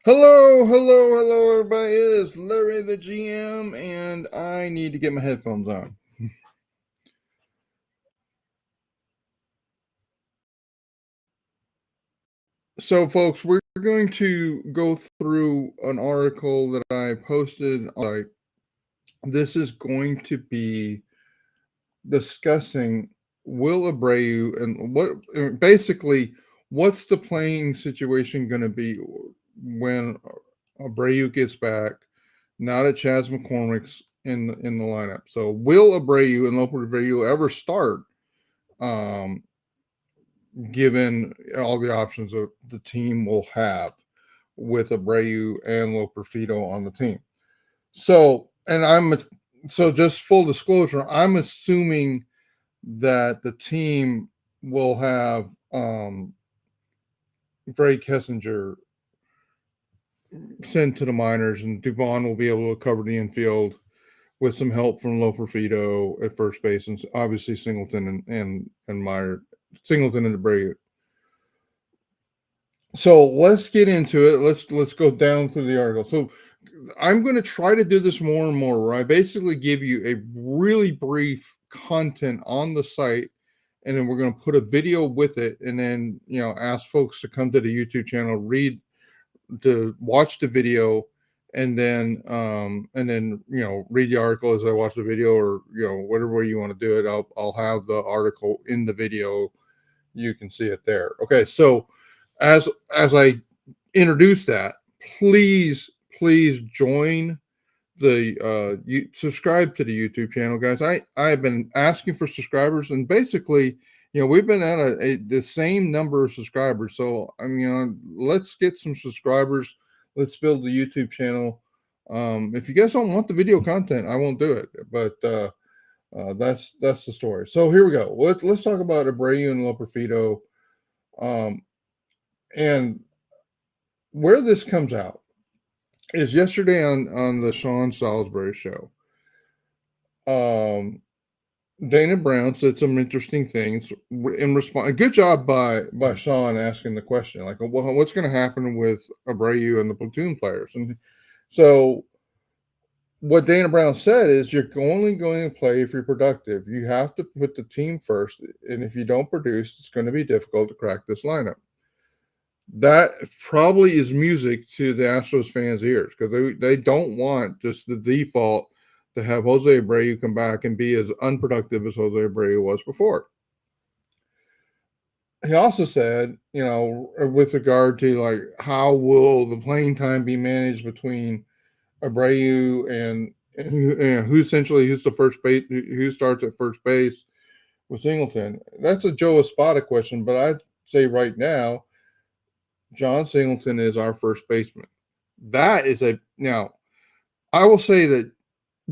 Hello, everybody. It is Larry the GM, and I need to get my headphones on. So, folks, we're going to go through an article that I posted. This is going to be discussing Will Abreu and basically what's the playing situation going to be when Abreu gets back. Now that Chas McCormick's in the lineup, so will Abreu and Loperfido ever start? Um, Given all the options that the team will have with Abreu and Loperfido on the team. So, just full disclosure, I'm assuming that the team will have Drake Kessinger sent to the minors, and Dubon will be able to cover the infield with some help from Loperfido at first base, and obviously Singleton and Meyer, Singleton and Abreu. So let's get into it. Let's go down through the article. So I'm going to try to do this more and more, where I basically give you a really brief content on the site, and then we're going to put a video with it, and then ask folks to come to the YouTube channel, watch the video, and then read the article as I watch the video, or whatever way you want to do it. I'll have the article in the video. You can see it there. Okay, so as I introduce that, please join the you subscribe to the YouTube channel, guys. I've been asking for subscribers, and basically, we've been at the same number of subscribers. So I mean, let's get some subscribers. Let's build the YouTube channel. If you guys don't want the video content, I won't do it. But that's the story. So here we go. Let's talk about Abreu and Loperfido, and where this comes out is yesterday on the Sean Salisbury show. Dana Brown said some interesting things in response. Good job by Sean asking the question, like, well, what's going to happen with Abreu and the platoon players? And so what Dana Brown said is, you're only going to play if you're productive. You have to put the team first, and if you don't produce, it's going to be difficult to crack this lineup. That probably is music to the Astros fans' ears, because they don't want just the default to have Jose Abreu come back and be as unproductive as Jose Abreu was before. He also said, with regard to like how will the playing time be managed between Abreu and who's the first base, who starts at first base with Singleton. That's a Joe Espada question, but I'd say right now, John Singleton is our first baseman. That is now, I will say that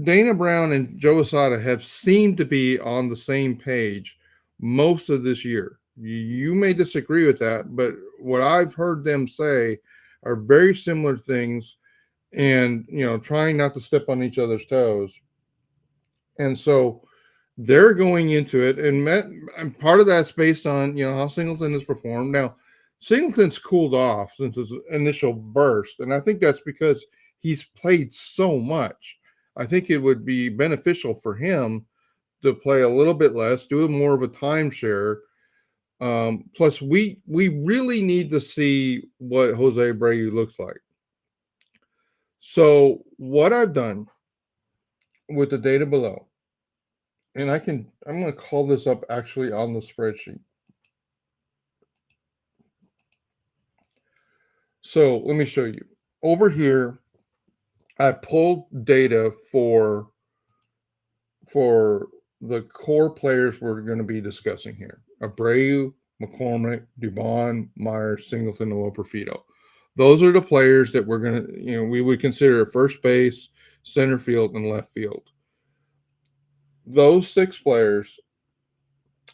Dana Brown and Joe Espada have seemed to be on the same page most of this year. You may disagree with that, but what I've heard them say are very similar things, and trying not to step on each other's toes. And so they're going into it, and part of that's based on how Singleton has performed. Now, Singleton's cooled off since his initial burst, and I think that's because he's played so much. I think it would be beneficial for him to play a little bit less, do more of a timeshare. Plus, we really need to see what Jose Abreu looks like. So what I've done with the data below, and I'm going to call this up actually on the spreadsheet. So let me show you. Over here, I pulled data for the core players we're going to be discussing here: Abreu, McCormick, Dubon, Myers, Singleton, and Loperfido. Those are the players that we're going to, we would consider first base, center field, and left field. Those 6 players,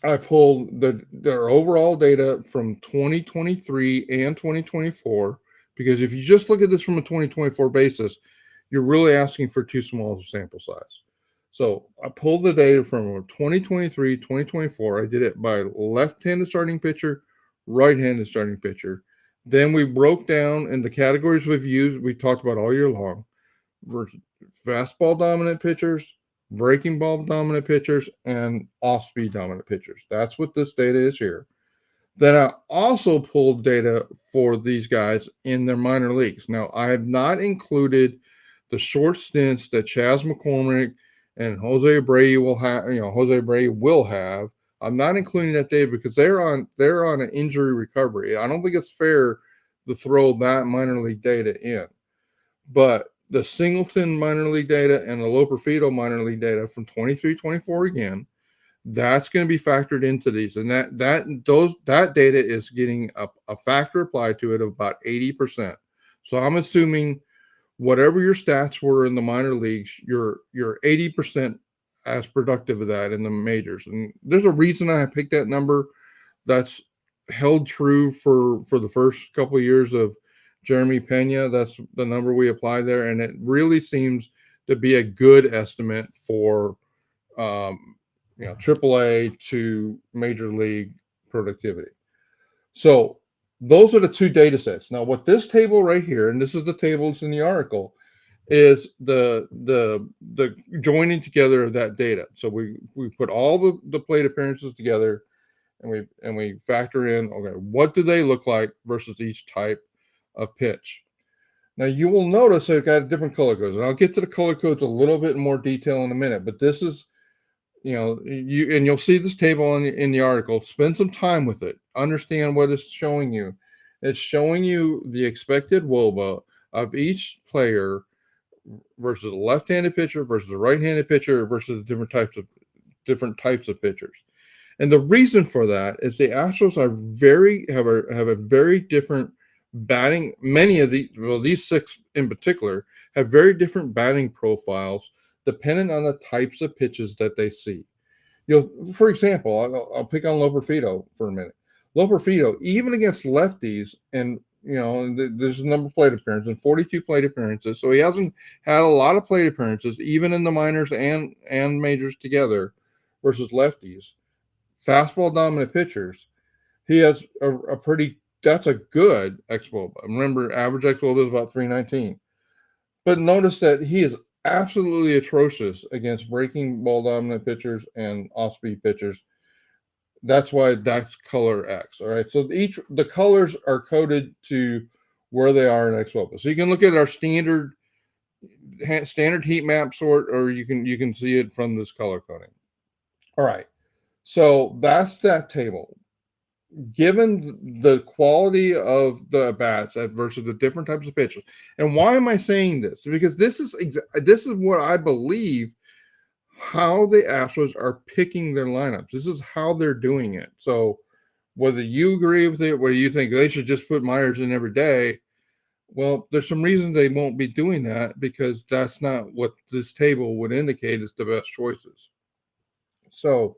I pulled their overall data from 2023 and 2024, because if you just look at this from a 2024 basis, you're really asking for too small of a sample size. So I pulled the data from 2023, 2024. I did it by left-handed starting pitcher, right-handed starting pitcher. Then we broke down in the categories we talked about all year long: fastball dominant pitchers, breaking ball dominant pitchers, and off speed dominant pitchers. That's what this data is here. Then I also pulled data for these guys in their minor leagues. Now, I have not included the short stints that Chas McCormick and Jose Abreu will have. Jose Abreu will have. I'm not including that data because they're on an injury recovery. I don't think it's fair to throw that minor league data in. But the Singleton minor league data and the Loperfido minor league data from 23-24 again, that's going to be factored into these, and that data is getting a factor applied to it of about 80%. So I'm assuming whatever your stats were in the minor leagues, you're 80% as productive of that in the majors. And there's a reason I picked that number. That's held true for the first couple of years of Jeremy Pena. That's the number we apply there, and it really seems to be a good estimate for AAA to major league productivity. So those are the two data sets. Now, what this table right here, and this is the tables in the article, is the joining together of that data. So we put all the plate appearances together, and we factor in, okay, what do they look like versus each type of pitch. Now you will notice they've got different color codes, and I'll get to the color codes a little bit more detail in a minute. But this is, you'll see this table in the article. Spend some time with it. Understand what it's showing you. It's showing you the expected WOBA of each player versus a left-handed pitcher versus a right-handed pitcher versus different types of pitchers. And the reason for that is the Astros have a very different batting. Many of these six in particular have very different batting profiles depending on the types of pitches that they see. For example, I'll pick on Loperfido for a minute. Loperfido, even against lefties, and there's a number of plate appearances, 42 plate appearances. So he hasn't had a lot of plate appearances, even in the minors and majors together, versus lefties. Fastball dominant pitchers, he has that's a good xWOBA. Remember, average xWOBA is about 319. But notice that he is absolutely atrocious against breaking ball dominant pitchers and off-speed pitchers. That's why that's color X. All right. So the colors are coded to where they are in xWOBA. So you can look at our standard heat map sort, or you can see it from this color coding. All right. So that's that table. Given the quality of the bats versus the different types of pitches, and why am I saying this? Because this is what I believe how the Astros are picking their lineups. This is how they're doing it. So whether you agree with it, whether you think they should just put Myers in every day, well, there's some reasons they won't be doing that, because that's not what this table would indicate is the best choices. So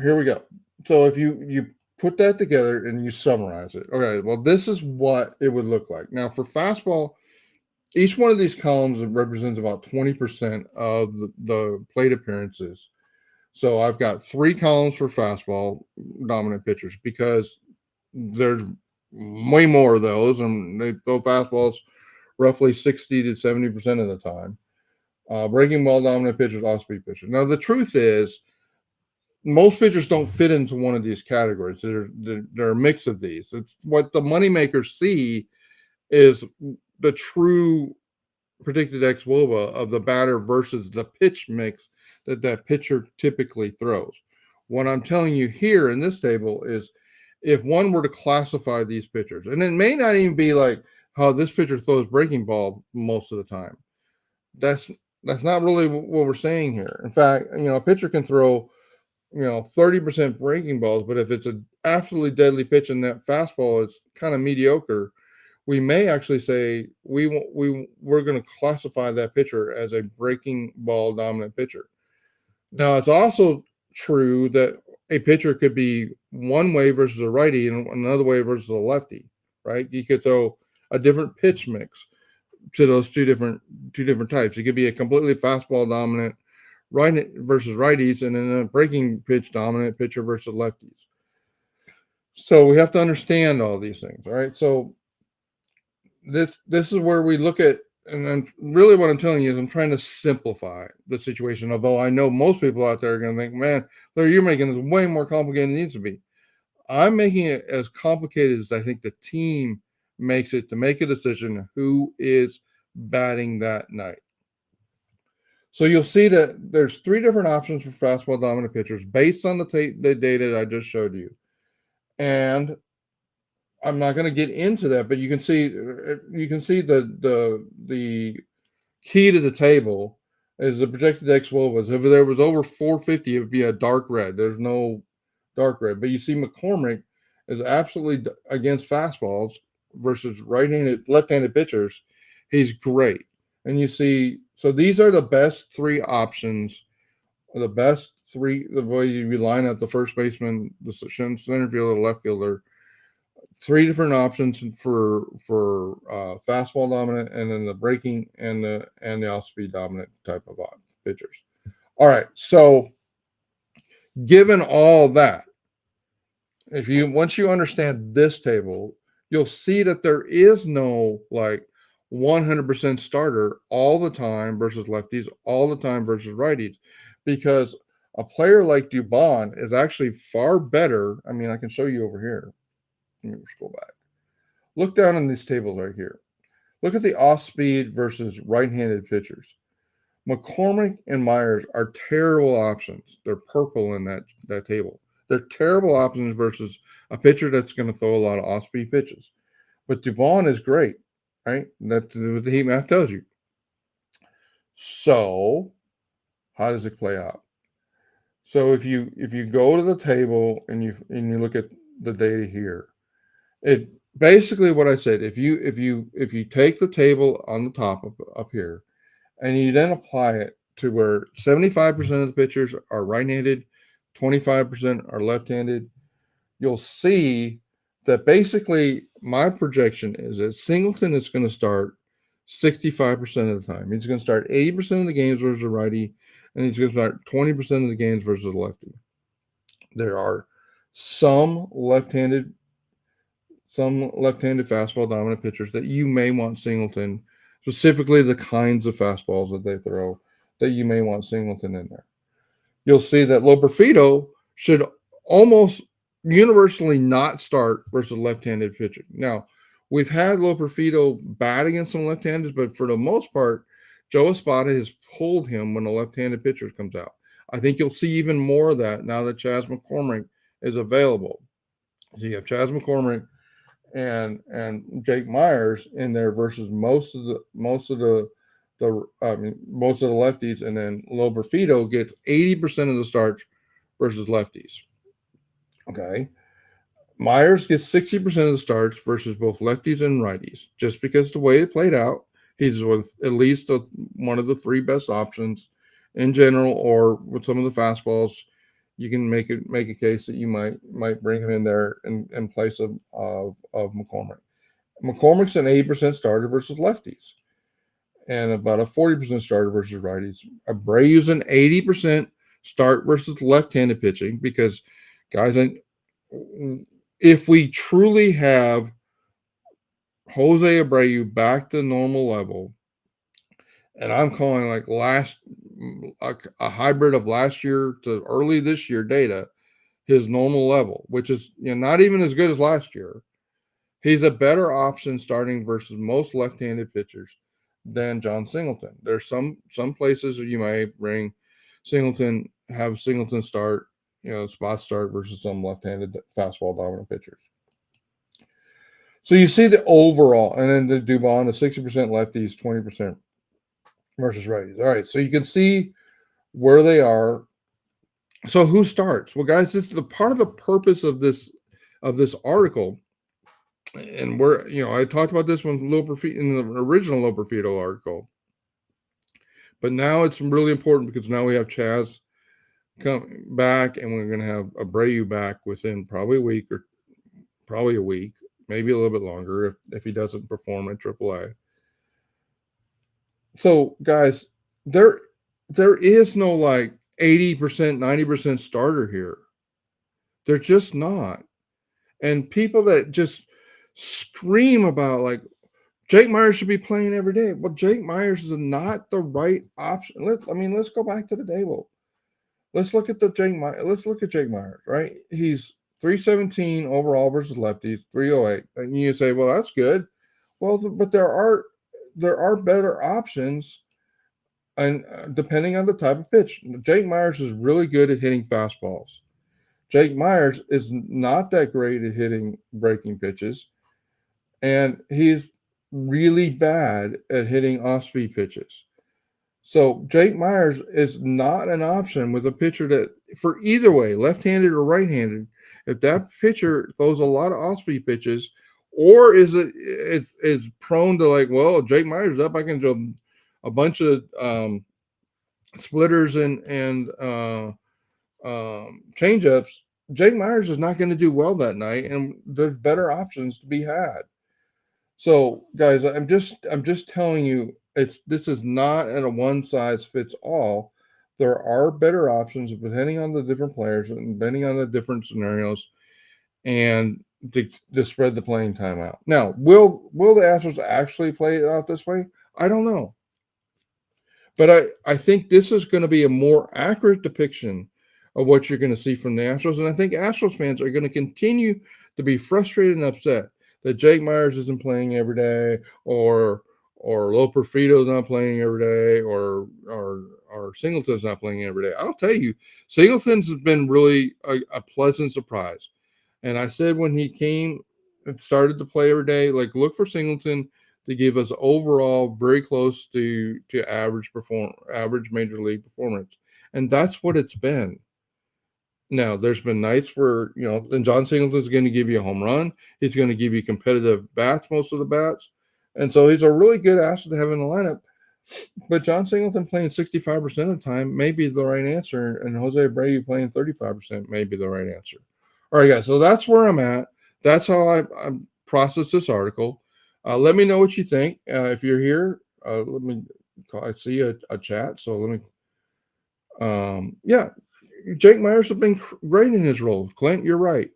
here we go. So if you put that together and you summarize it, okay, well, this is what it would look like. Now, for fastball, each one of these columns represents about 20% of the plate appearances. So I've got 3 columns for fastball dominant pitchers, because there's way more of those, and they throw fastballs roughly 60 to 70% of the time. Breaking ball dominant pitchers, off-speed pitchers. Now, the truth is, most pitchers don't fit into one of these categories. They're a mix of these. It's what the moneymakers see is the true predicted xWOBA of the batter versus the pitch mix that pitcher typically throws. What I'm telling you here in this table is, if one were to classify these pitchers, and it may not even be like how this pitcher throws breaking ball most of the time. That's not really what we're saying here. In fact, a pitcher can throw 30% breaking balls, but if it's an absolutely deadly pitch and that fastball is kind of mediocre, we may actually say we're going to classify that pitcher as a breaking ball dominant pitcher. Now, it's also true that a pitcher could be one way versus a righty and another way versus a lefty, right? You could throw a different pitch mix to those two different types. It could be a completely fastball dominant right versus righties, and then a breaking pitch dominant pitcher versus lefties. So we have to understand all these things. All right. So this is where we look at, and then really what I'm telling you is I'm trying to simplify the situation. Although I know most people out there are going to think, man, Larry, you're making this way more complicated than it needs to be. I'm making it as complicated as I think the team makes it to make a decision who is batting that night. So you'll see that there's three different options for fastball dominant pitchers based on the data I just showed you. And I'm not going to get into that, but you can see the key to the table is the projected X-Wool was if there was over 450, it would be a dark red. There's no dark red, but you see McCormick is absolutely against fastballs versus left-handed pitchers. He's great, and you see. So these are the best three options. The best three. The way you line up the first baseman, the center fielder, the left fielder. Three different options for fastball dominant, and then the breaking and the off speed dominant type of pitchers. All right, so given all that, if you once you understand this table, you'll see that there is no like 100% starter all the time versus lefties, all the time versus righties, because a player like Dubon is actually far better. I mean, I can show you over here. Let me scroll back. Look down in these tables right here. Look at the off speed versus right handed pitchers. McCormick and Myers are terrible options. They're purple in that table. They're terrible options versus a pitcher that's going to throw a lot of off speed pitches. But Dubon is great, right? That's what the heat map tells you. So, how does it play out? So if you go to the table and you look at the data here, it basically what I said. If you take the table on the top up here, and you then apply it to where 75% of the pitchers are right-handed, 25% are left-handed, you'll see that basically my projection is that Singleton is going to start 65% of the time. He's going to start 80% of the games versus a righty, and he's going to start 20% of the games versus a lefty. There are some left-handed fastball dominant pitchers that you may want Singleton, specifically the kinds of fastballs that they throw, that you may want Singleton in there. You'll see that Loperfido should almost universally not start versus left-handed pitcher. Now, we've had Loperfido bat against some left-handers, but for the most part, Joe Espada has pulled him when a left-handed pitcher comes out. I think you'll see even more of that now that Chas McCormick is available. So you have Chas McCormick and Jake Myers in there versus most of the lefties, and then Loperfido gets 80% of the starts versus lefties. Okay, Myers gets 60% of the starts versus both lefties and righties, just because the way it played out. He's with at least one of the three best options in general, or with some of the fastballs. You can make a case that you might bring him in there in place of McCormick. McCormick's an 80% starter versus lefties, and about a 40% starter versus righties. Abreu's an 80% start versus left-handed pitching, because guys, if we truly have Jose Abreu back to normal level, and I'm calling like a hybrid of last year to early this year data, his normal level, which is not even as good as last year. He's a better option starting versus most left-handed pitchers than John Singleton. There's some places you may bring have Singleton start, spot start versus some left-handed fastball dominant pitchers. So you see the overall, and then the Dubon, the 60% lefties, 20% versus righties. All right, so you can see where they are. So who starts? Well, guys, this is the part of the purpose of this article. And I talked about this one in the original Loperfido article, but now it's really important because now we have Chas come back, and we're going to have Abreu back within probably a week, maybe a little bit longer if he doesn't perform at AAA. So, guys, there is no like 80%, 90% starter here. They're just not. And people that just scream about like Jake Myers should be playing every day. Well, Jake Myers is not the right option. Let's go back to the table. Let's look at Let's look at Jake Myers. Right, he's 317 overall versus lefties, 308. And you say, well, that's good. Well, but there are better options, and depending on the type of pitch, Jake Myers is really good at hitting fastballs. Jake Myers is not that great at hitting breaking pitches, and he's really bad at hitting off-speed pitches. So Jake Myers is not an option with a pitcher that, for either way, left-handed or right-handed, if that pitcher throws a lot of off-speed pitches, or is prone to like, well, Jake Myers is up, I can do a bunch of splitters and changeups. Jake Myers is not going to do well that night, and there's better options to be had. So, guys, I'm just telling you, this is not at a one size fits all. There are better options depending on the different players and depending on the different scenarios, and to spread the playing time out. Now, will the Astros actually play it out this way? I don't know. But I think this is going to be a more accurate depiction of what you're going to see from the Astros. And I think Astros fans are going to continue to be frustrated and upset that Jake Myers isn't playing every day, or Loperfido's not playing every day, or Singleton's not playing every day. I'll tell you, Singleton's has been really a pleasant surprise. And I said when he came and started to play every day, like, look for Singleton to give us overall very close to average major league performance. And that's what it's been. Now, there's been nights where, then John Singleton's going to give you a home run. He's going to give you competitive bats most of the bats. And so he's a really good asset to have in the lineup. But John Singleton playing 65% of the time may be the right answer, and Jose Abreu playing 35% may be the right answer. All right, guys, so that's where I'm at. That's how I process this article. Let me know what you think. If you're here, let me call. I see a chat, so let me. Yeah, Jake Myers has been great in his role. Clint, you're right.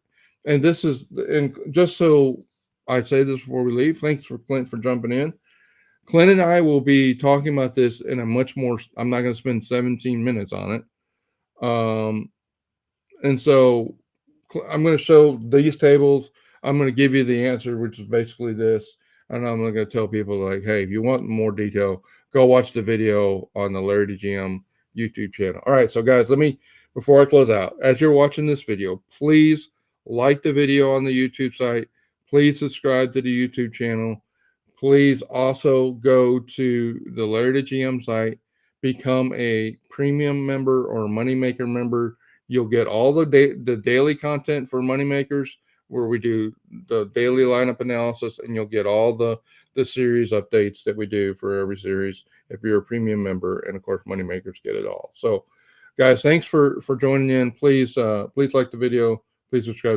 And just so I say this before we leave, thanks for Clint for jumping in. Clint and I will be talking about this in a much more. I'm not going to spend 17 minutes on it. And so I'm going to show these tables. I'm going to give you the answer, which is basically this. And I'm going to tell people, like, hey, if you want more detail, go watch the video on the LarryTheGM YouTube channel. All right, so guys, before I close out, as you're watching this video, please like the video on the YouTube site. Please subscribe to the YouTube channel. Please also go to the LarryTheGM site, become a premium member or moneymaker member. You'll get all the daily content for moneymakers, where we do the daily lineup analysis, and you'll get all the series updates that we do for every series if you're a premium member. And of course, moneymakers get it all. So, guys, thanks for joining in. Please like the video. Please subscribe.